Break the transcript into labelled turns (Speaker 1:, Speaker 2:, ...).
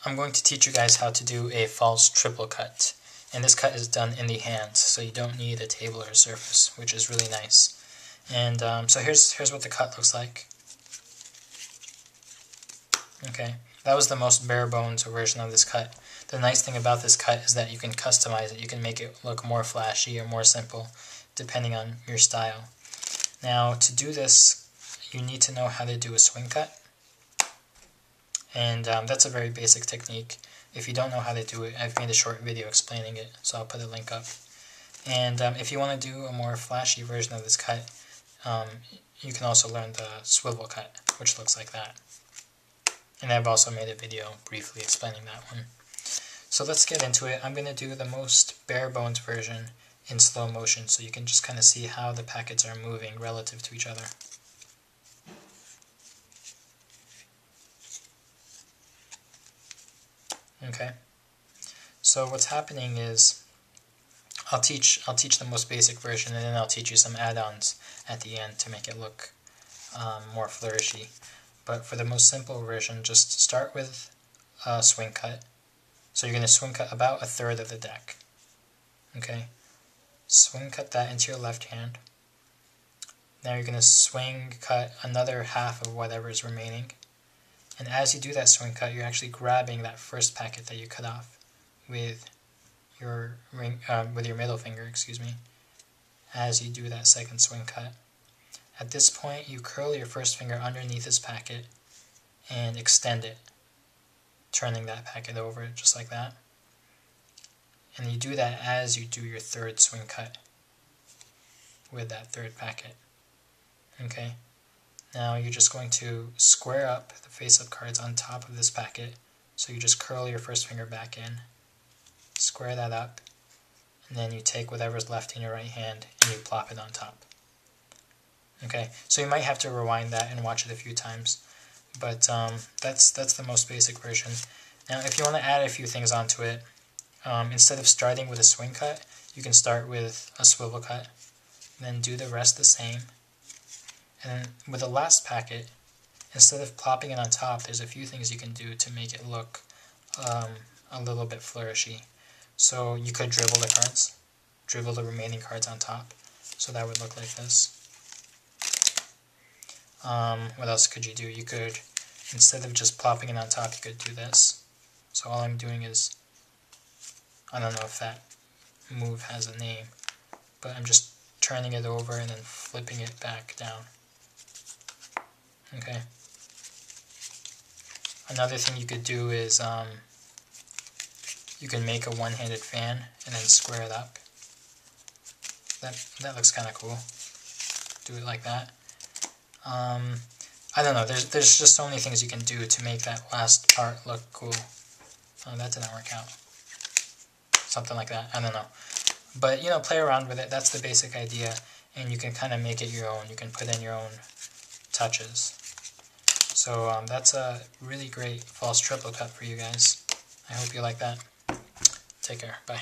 Speaker 1: I'm going to teach you guys how to do a false triple cut. And this cut is done in the hand, so you don't need a table or a surface, which is really nice. And so here's what the cut looks like. Okay, that was the most bare bones version of this cut. The nice thing about this cut is that you can customize it. You can make it look more flashy or more simple, depending on your style. Now, to do this, you need to know how to do a swing cut. And that's a very basic technique. If you don't know how to do it, I've made a short video explaining it, so I'll put a link up. And if you want to do a more flashy version of this cut, you can also learn the swivel cut, which looks like that. And I've also made a video briefly explaining that one. So let's get into it. I'm going to do the most bare bones version in slow motion, so you can just kind of see how the packets are moving relative to each other. Okay, so what's happening is I'll teach the most basic version, and then I'll teach you some add-ons at the end to make it look more flourishy. But for the most simple version, just start with a swing cut. So you're going to swing cut about a third of the deck. Okay, swing cut that into your left hand. Now you're going to swing cut another half of whatever is remaining. And as you do that swing cut, you're actually grabbing that first packet that you cut off with your middle finger, as you do that second swing cut. At this point, you curl your first finger underneath this packet and extend it, turning that packet over just like that. And you do that as you do your third swing cut with that third packet. Okay. Now you're just going to square up the face-up cards on top of this packet. So you just curl your first finger back in, square that up, and then you take whatever's left in your right hand and you plop it on top. Okay, so you might have to rewind that and watch it a few times, but that's the most basic version. Now if you want to add a few things onto it, instead of starting with a swing cut, you can start with a swivel cut, then do the rest the same. And with the last packet, instead of plopping it on top, there's a few things you can do to make it look a little bit flourishy. So you could dribble the cards, dribble the remaining cards on top, so that would look like this. What else could you do? You could, instead of just plopping it on top, you could do this. So all I'm doing is, I don't know if that move has a name, but I'm just turning it over and then flipping it back down. Okay. Another thing you could do is you can make a one-handed fan and then square it up. That looks kind of cool. Do it like that. I don't know. There's just so many things you can do to make that last part look cool. Oh, that didn't work out. Something like that. I don't know. But play around with it. That's the basic idea, and you can kind of make it your own. You can put in your own touches. So that's a really great false triple cut for you guys. I hope you like that. Take care. Bye.